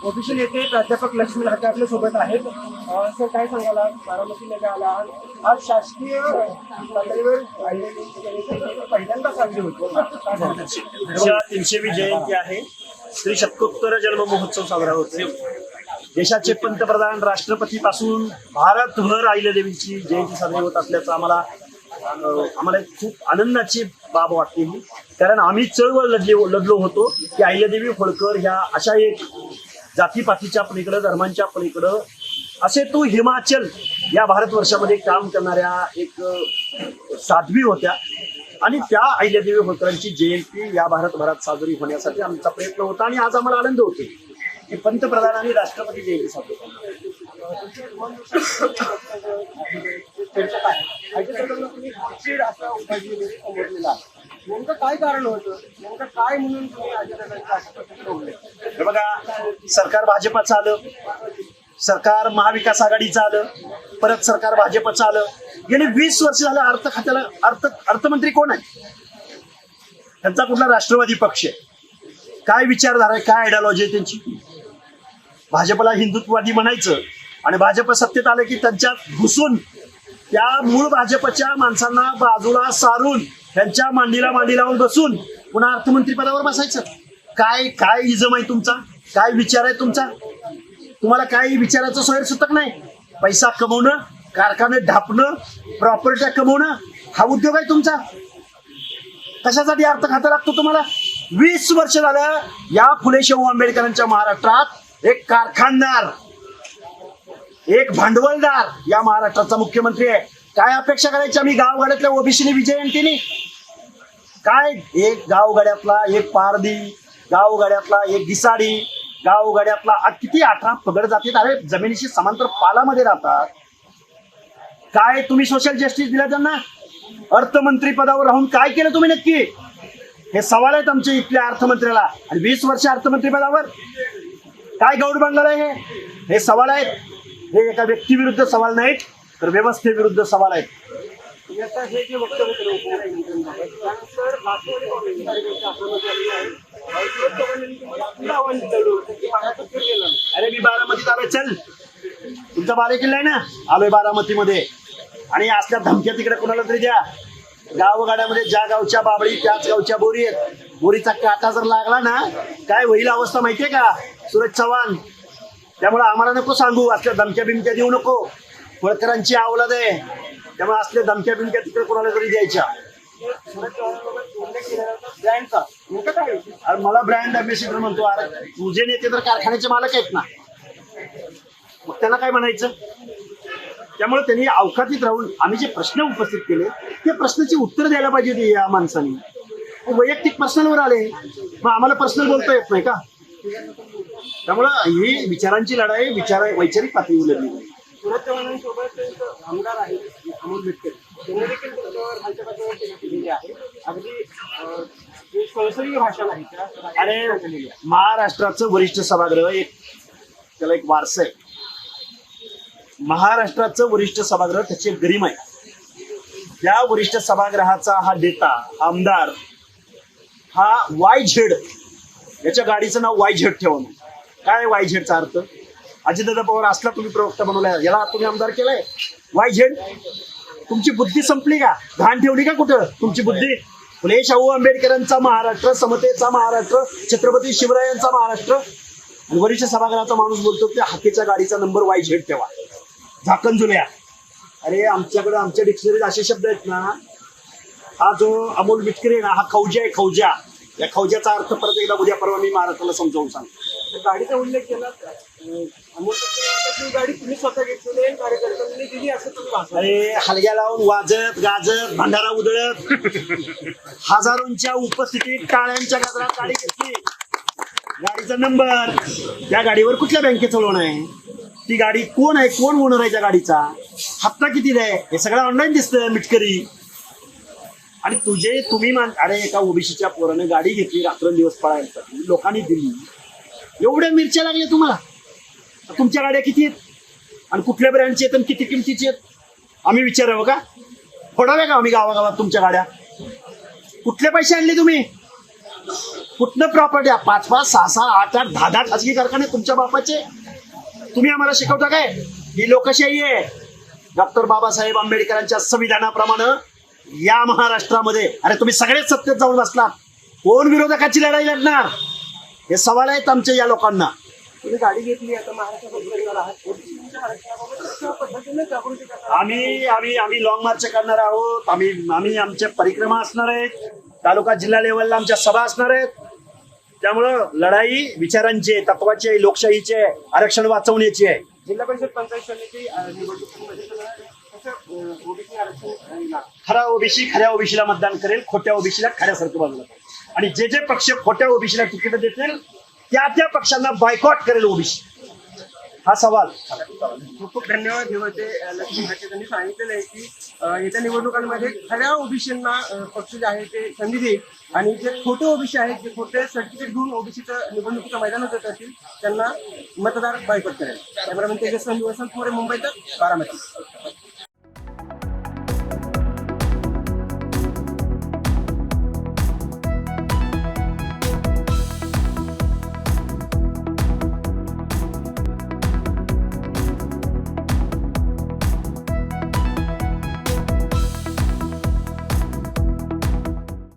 OBC नेते प्राध्यापक Lakshmi latte आपल्या सोबत आहेत. सर काय सांगाल, आज बारामतीला काय आला, आज शासकीय पातळीवर पहिल्यांदा साजरी होते. 300वी जयंती आहे. श्री शतकोत्तर जन्म महोत्सव साजरा होतो. देशाचे पंतप्रधान राष्ट्रपती पासून भारतभर अहिल्यादेवीची जयंती साजरी होत असल्याचं आम्हाला एक खूप आनंदाची बाब वाटते. कारण आम्ही चळवळ लढलो होतो की अहिल्यादेवी होळकर ह्या अशा एक जातीपातीच्या पलीकडं, धर्मांच्या पलीकडं असे तो हिमाचल या भारतवर्षामध्ये काम करणाऱ्या एक साध्वी होत्या आणि त्या अहिल्यादेवी होळकरांची जयंती या भारतभरात साजरी होण्यासाठी आमचा प्रयत्न होता. आणि आज आम्हाला आनंद होतो की पंतप्रधान आणि राष्ट्रपती जयंती साजरी करणार. नेमकं काय कारण होतं, नेमकं काय म्हणून तुम्ही अजितदादांच्या हे बघा, सरकार भाजपाचं आलं, सरकार महाविकास आघाडीचं आलं, परत सरकार भाजपचं आलं. गेले 20 वर्ष झालं अर्थ खात्याला अर्थमंत्री कोण आहे? त्यांचा कुठला राष्ट्रवादी पक्ष आहे? काय विचारधारा आहे, काय आयडियोलॉजी आहे त्यांची? भाजपला हिंदुत्ववादी म्हणायचं आणि भाजप सत्तेत आले की त्यांच्यात घुसून त्या मूळ भाजपच्या माणसांना बाजूला सारून त्यांच्या मांडीला लावून बसून पुन्हा अर्थमंत्री पदावर बसायचं. काय काय इजम आहे तुमचा? काय विचार आहे तुमचा? तुम्हाला काही विचाराचं सोयर सुतक नाही. पैसा कमवणं, कारखाने ढापणं, प्रॉपर्ट्या कमवणं हा उद्योग आहे तुमचा. कशासाठी अर्थ खाता लागतो तुम्हाला? 20 वर्ष झालं या फुले शाहू आंबेडकरांच्या महाराष्ट्रात एक कारखानदार, एक भांडवलदार या महाराष्ट्राचा मुख्यमंत्री आहे. काय अपेक्षा करायची आम्ही गावगाड्यातल्या ओबीसीने विजयंतीने? काय एक गावगाड्यातला एक पारधी, गावगाड्यातला एक दिसाडी, गावगाड्यातला किती 18 पगड जातीत अरे जमिनीशी समांतर पालामध्ये राहतात. काय तुम्ही सोशल जस्टिस दिला त्यांना? अर्थमंत्री पदावर राहून काय केलं तुम्ही नक्की? हे सवाल आहेत आमचे इथल्या अर्थमंत्र्याला. आणि 20 वर्ष अर्थमंत्री पदावर काय गौड बंगाल आहे? हे सवाल आहेत. हे एका व्यक्तीविरुद्ध सवाल नाहीत, तर व्यवस्थेविरुद्ध सवाल आहेत. हे जे वक्तव्य केलं अरे मी बारामतीत आलोय, चल तुमचा बाले किल्ला आहे ना, आलोय बारामतीमध्ये. आणि असल्या धमक्या तिकडे कोणाला तरी द्या. गावगाड्यामध्ये ज्या गावच्या बाबळी त्याच गावच्या बोरी आहेत. बोरीचा काटा जर लागला ना, काय होईल अवस्था माहितीये का सूरज चव्हाण? त्यामुळे आम्हाला नको सांगू, असल्या धमक्या बिमक्या देऊ नको. होळकरांची आवलाद आहे, त्यामुळे असल्या धमक्या बिमक्या तिकडे कोणाला तरी द्यायच्या. अरे मला ब्रँड अम्बॅसिडर म्हणतो. अरे तुझे नेते तर कारखान्याचे मालक आहेत ना, मग त्यांना काय म्हणायचं? त्यामुळे त्यांनी अवकातीत राहून आम्ही जे प्रश्न उपस्थित केले ते प्रश्नाची उत्तर द्यायला पाहिजे होती या माणसांनी. वैयक्तिक प्रश्नांवर आले, मग आम्हाला पर्सनल बोलता येत नाही का? त्यामुळं ही विचारांची लढाई वैचारिक पातळीवर लढली. सूरज चव्हाणांसोबत आमदार आहेत अमोल मिटकर, त्यांनी देखील भाजपावर टीका केलेली आहे. अगदी संसदीय भाषण आहे. आणि महाराष्ट्राचं वरिष्ठ सभागृह एक त्याला एक वारसा आहे. महाराष्ट्राचं वरिष्ठ सभागृह त्याची एक गरिमा आहे. त्या वरिष्ठ सभागृहाचा हा नेता आमदार हा YZ, याच्या गाडीचं नाव YZ ठेवणं. काय YZचा अर्थ? अजितदादा पवार असला तुम्ही प्रवक्ता बनवलाय, याला तुम्ही आमदार केलाय YZ? तुमची बुद्धी संपली का? घाण ठेवली का कुठं तुमची बुद्धी? फुले शाहू आंबेडकरांचा महाराष्ट्र, समतेचा महाराष्ट्र, छत्रपती शिवरायांचा महाराष्ट्र, आणि वरिष्ठ सभागृहाचा माणूस बोलतो की हाकेच्या गाडीचा नंबर YZ ठेवा, झाकण जुल्या. अरे आमच्याकडे आमच्या डिक्शनरीत असे शब्द आहेत ना. हा जो अमोल मिटकरी आहे ना, हा खौजा आहे, खौजा. या खौजाचा अर्थ परत एकदा उद्या परवा मी महाराष्ट्राला समजावून सांगतो. गाडीचा उल्लेख केला, अमोल मिटकर गाडी तुम्ही स्वतः घेतलेली आहे, कार्यकर्त्यांनी दिली असं तुम्ही भाषण. अरे हलग्या लावून वाजत गाजत भंडारा उधळत हजारोंच्या उपस्थितीत टाळ्यांच्या गजरात गाडी घेतली. गाडीचा नंबर, त्या गाडीवर कुठल्या बँकेचं लोन आहे? ती गाडी कोण आहे, कोण ओनर आहे त्या गाडीचा, हप्ता किती आहे, हे सगळं ऑनलाईन दिसतं मिटकरी. आणि तुम्ही अरे एका ओबीसीच्या पोराने गाडी घेतली रात्रंदिवस पळायसाठी, लोकांनी दिली. एवढ्या मिरच्या लागल्या तुम्हाला? तुमच्या गाड्या किती आहेत आणि कुठल्या ब्रँडचे आहेत आणि किती किमतीचे आहेत? आम्ही विचारावं का? फोडाव्या का आम्ही गावागावात तुमच्या गाड्या? कुठले पैसे आणले तुम्ही? कुठनं प्रॉपर्टी 5-5, 6-6, 8-8, 10-10 खासगी कारखाने तुमच्या बापाचे. तुम्ही आम्हाला शिकवता काय? ही लोकशाही आहे. डॉक्टर बाबासाहेब आंबेडकरांच्या संविधानाप्रमाणे या महाराष्ट्रामध्ये अरे तुम्ही सगळेच सत्तेत जाऊन बसलात, कोण विरोधकाची लढाई लढणार? हे सवाल आहेत आमच्या या लोकांना. तुम्ही गाडी घेतली आता महाराष्ट्रात फिरणार आहात, ओबीसीच्या आरक्षणाबाबत कशा पद्धतीने जागृती करणार? आम्ही लॉंग मार्च करणार आहोत. आम्ही आमच्या परिक्रमा असणार आहेत. तालुका जिल्हा लेवलला आमच्या सभा असणार आहेत. त्यामुळं लढाई विचारांची आहे, तत्वाची आहे, लोकशाहीची आहे, आरक्षण वाचवण्याची आहे. जिल्हा परिषद पंचायत समिती निवडणुकीमध्ये कसं ओबीसी आरक्षण येणार? खरा ओबीसी खऱ्या ओबीसीला मतदान करेल, खोट्या ओबीसीला खऱ्यासारखं बाजूला करेल. आणि जे पक्ष खोट्या ओबीसीला तिकीट देतील त्या पक्षांना बायकॉट करेल ओबीसी. हा सवाल. खूप खूप धन्यवाद. हे होते लक्ष्मी हाके. त्यांनी सांगितलेलं आहे की येत्या निवडणुकांमध्ये खऱ्या ओबीसींना पक्ष जे आहे ते संधी देईल आणि जे खोटे ओबीसी आहेत, जे खोटे सर्टिफिकेट घेऊन ओबीसीचं निवडणुकीच्या मैदानात येत असतील त्यांना मतदार बायकॉट करेल. कॅमेरामॅन तेजस्वी वसंत मोरे, मुंबई तक, बारामती.